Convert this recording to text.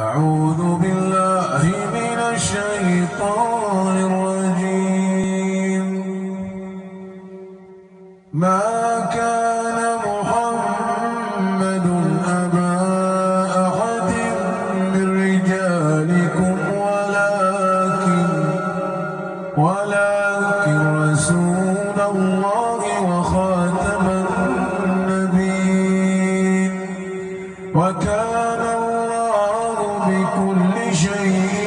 أعوذ بالله من الشيطان الرجيم. ما كان محمد أبا أحد من رجالكم ولكن رسول الله وخاتم النبيين، وكان الله بكل شيء